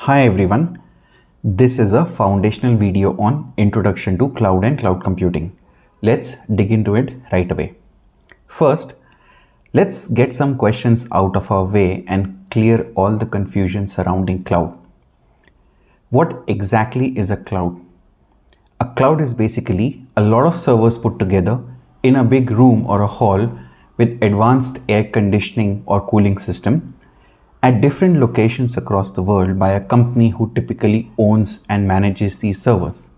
Hi everyone, this is a foundational video on Introduction to Cloud and Cloud Computing. Let's dig into it right away. First, let's get some questions out of our way and clear all the confusion surrounding cloud. What exactly is a cloud? A cloud is basically a lot of servers put together in a big room or a hall with advanced air conditioning or cooling system at different locations across the world by a company who typically owns and manages these servers.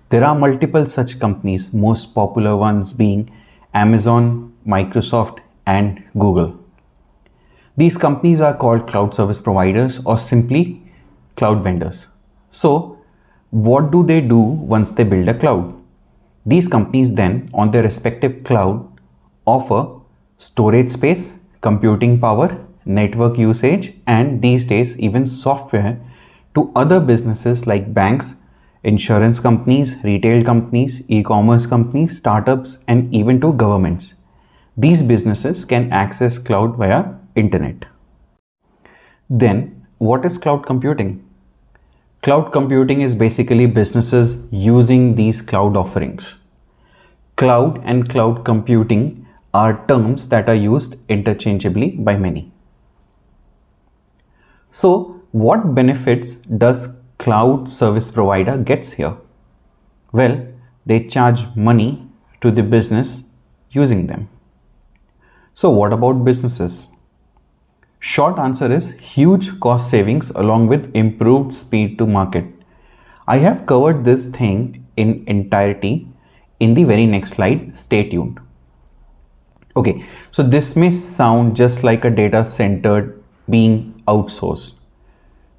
There are multiple such companies, most popular ones being Amazon, Microsoft, and Google. These companies are called cloud service providers or simply cloud vendors. So, what do they do once they build a cloud? These companies then, on their respective cloud, offer storage space, computing power, network usage, and these days even software to other businesses like banks, insurance companies, retail companies, e-commerce companies, startups, and even to governments. These businesses can access cloud via internet. Then, what is cloud computing? Cloud computing is basically businesses using these cloud offerings. Cloud and cloud computing are terms that are used interchangeably by many. So, what benefits does cloud service provider gets here? Well, they charge money to the business using them. So, what about businesses? Short answer is huge cost savings along with improved speed to market. I have covered this thing in entirety in the very next slide. Stay tuned. Okay, so this may sound just like a data center being outsourced.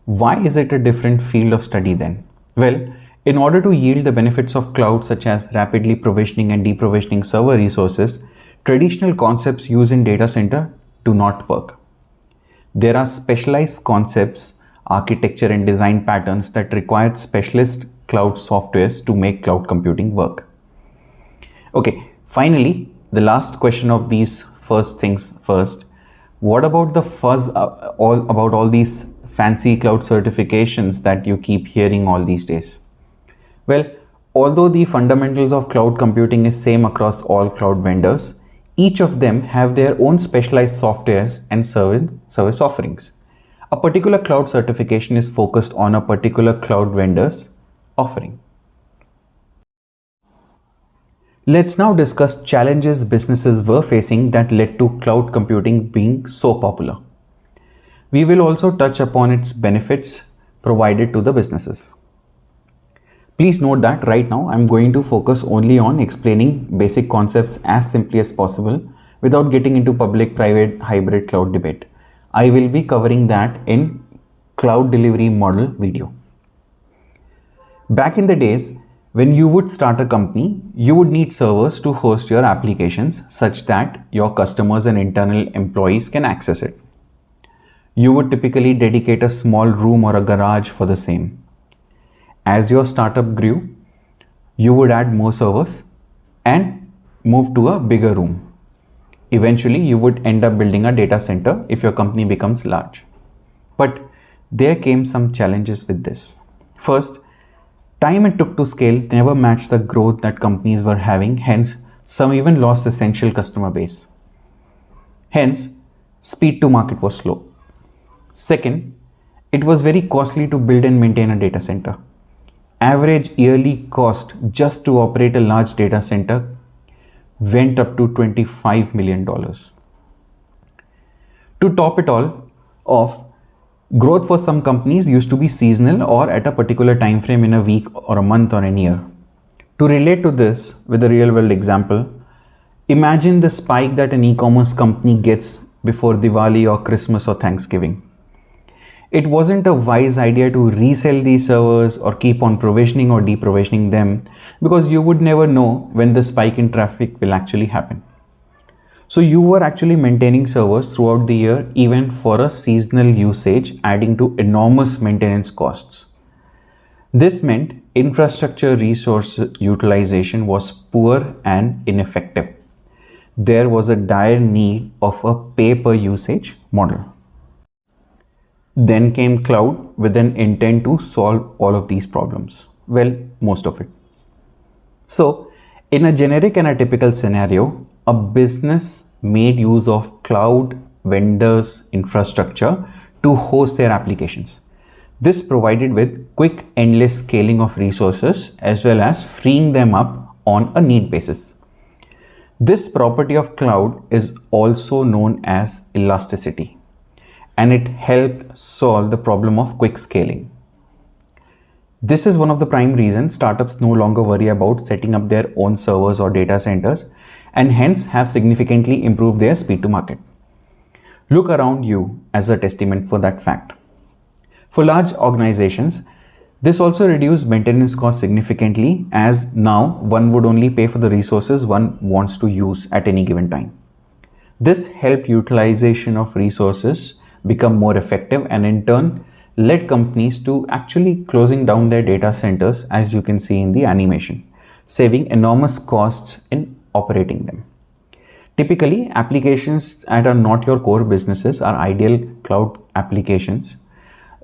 Why is it a different field of study then? Well, in order to yield the benefits of cloud such as rapidly provisioning and deprovisioning server resources, traditional concepts used in data center do not work. There are specialized concepts, architecture and design patterns that require specialist cloud softwares to make cloud computing work. Okay, finally, the last question of these first things first. What about the fuzz about all these fancy cloud certifications that you keep hearing all these days? Well, although the fundamentals of cloud computing is same across all cloud vendors, each of them have their own specialized softwares and service offerings. A particular cloud certification is focused on a particular cloud vendor's offering. Let's now discuss challenges businesses were facing that led to cloud computing being so popular. We will also touch upon its benefits provided to the businesses. Please note that right now I'm going to focus only on explaining basic concepts as simply as possible without getting into public-private hybrid cloud debate. I will be covering that in cloud delivery model video. Back in the days, when you would start a company, you would need servers to host your applications such that your customers and internal employees can access it. You would typically dedicate a small room or a garage for the same. As your startup grew, you would add more servers and move to a bigger room. Eventually, you would end up building a data center if your company becomes large. But there came some challenges with this. First, time it took to scale never matched the growth that companies were having, hence, some even lost essential customer base. Hence, speed to market was slow. Second, it was very costly to build and maintain a data center. Average yearly cost just to operate a large data center went up to $25 million. To top it all off, growth for some companies used to be seasonal or at a particular time frame in a week or a month or a year. To relate to this with a real world example, imagine the spike that an e-commerce company gets before Diwali or Christmas or Thanksgiving. It wasn't a wise idea to resell these servers or keep on provisioning or deprovisioning them because you would never know when the spike in traffic will actually happen. So you were actually maintaining servers throughout the year even for a seasonal usage, adding to enormous maintenance costs. This meant infrastructure resource utilization was poor and ineffective. There was a dire need of a pay per usage model. Then came cloud with an intent to solve all of these problems. Well, most of it. So, in a generic and a typical scenario, a business made use of cloud vendors' infrastructure to host their applications. This provided with quick, endless scaling of resources as well as freeing them up on a need basis. This property of cloud is also known as elasticity, and it helped solve the problem of quick scaling. This is one of the prime reasons startups no longer worry about setting up their own servers or data centers, and hence have significantly improved their speed to market. Look around you as a testament for that fact. For large organizations, this also reduced maintenance costs significantly, as now one would only pay for the resources one wants to use at any given time. This helped utilization of resources become more effective, and in turn led companies to actually closing down their data centers, as you can see in the animation, saving enormous costs in operating them. Typically, applications that are not your core businesses are ideal cloud applications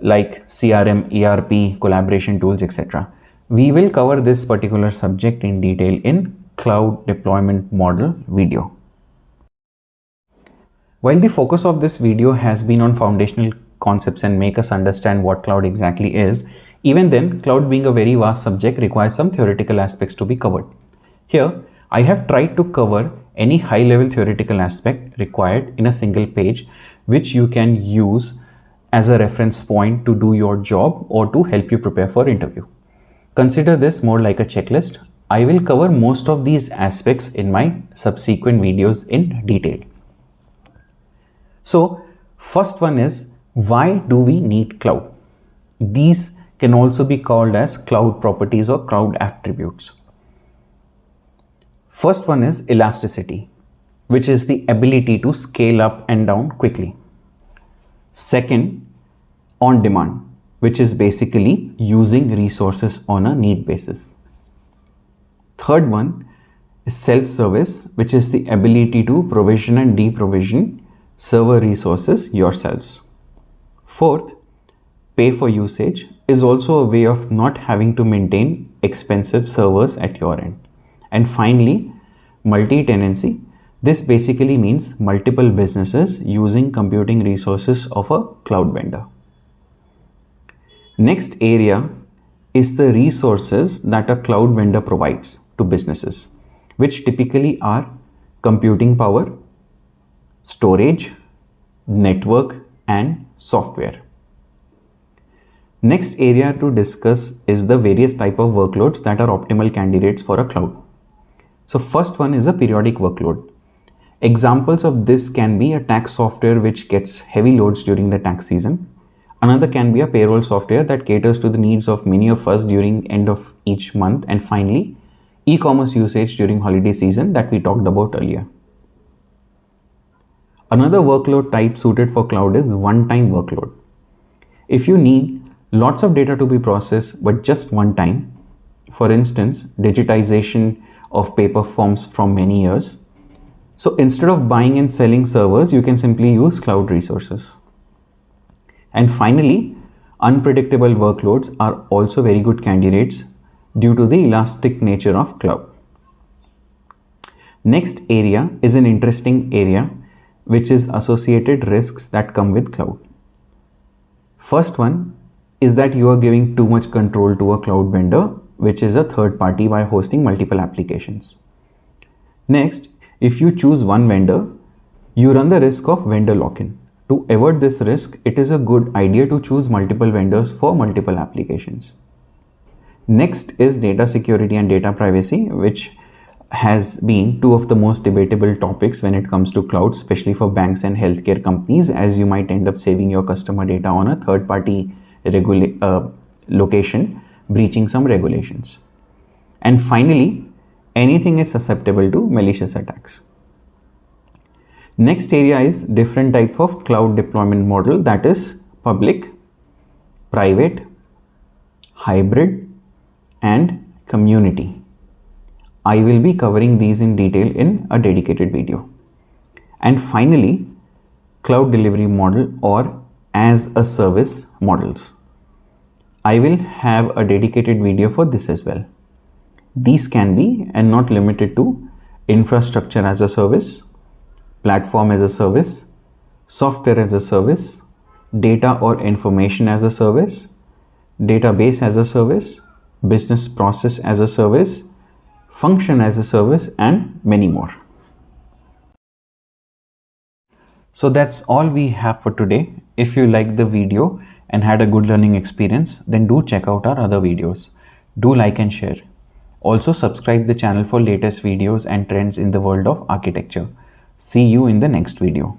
like CRM, ERP, collaboration tools, etc. We will cover this particular subject in detail in cloud deployment model video. While the focus of this video has been on foundational concepts and make us understand what cloud exactly is, even then, cloud being a very vast subject requires some theoretical aspects to be covered. Here, I have tried to cover any high-level theoretical aspect required in a single page, which you can use as a reference point to do your job or to help you prepare for interview. Consider this more like a checklist. I will cover most of these aspects in my subsequent videos in detail. So, first one is, why do we need cloud? These can also be called as cloud properties or cloud attributes. First one is elasticity, which is the ability to scale up and down quickly. Second, on demand, which is basically using resources on a need basis. Third one is self-service, which is the ability to provision and deprovision server resources yourselves. Fourth, pay for usage is also a way of not having to maintain expensive servers at your end. And finally, multi-tenancy. This basically means multiple businesses using computing resources of a cloud vendor. Next area is the resources that a cloud vendor provides to businesses, which typically are computing power, storage, network, and software. Next area to discuss is the various type of workloads that are optimal candidates for a cloud. So first one is a periodic workload. Examples of this can be a tax software which gets heavy loads during the tax season. Another can be a payroll software that caters to the needs of many of us during end of each month. And finally, e-commerce usage during holiday season that we talked about earlier. Another workload type suited for cloud is one-time workload. If you need lots of data to be processed but just one time, for instance, digitization of paper forms from many years, so instead of buying and selling servers, you can simply use cloud resources. And finally, unpredictable workloads are also very good candidates due to the elastic nature of cloud. Next area is an interesting area, which is associated risks that come with cloud. First one is that you are giving too much control to a cloud vendor, which is a third party, by hosting multiple applications. Next, if you choose one vendor, you run the risk of vendor lock-in. To avoid this risk, it is a good idea to choose multiple vendors for multiple applications. Next is data security and data privacy, which has been two of the most debatable topics when it comes to cloud, especially for banks and healthcare companies, as you might end up saving your customer data on a third-party location, breaching some regulations. And finally, anything is susceptible to malicious attacks. Next area is different type of cloud deployment model, that is public, private, hybrid, and community. I will be covering these in detail in a dedicated video. And finally, cloud delivery model or as a service models. I will have a dedicated video for this as well. These can be and not limited to infrastructure as a service, platform as a service, software as a service, data or information as a service, database as a service, business process as a service, function as a service, and many more. So that's all we have for today. If you liked the video and had a good learning experience, then do check out our other videos. Do like and share. Also subscribe the channel for latest videos and trends in the world of architecture. See you in the next video.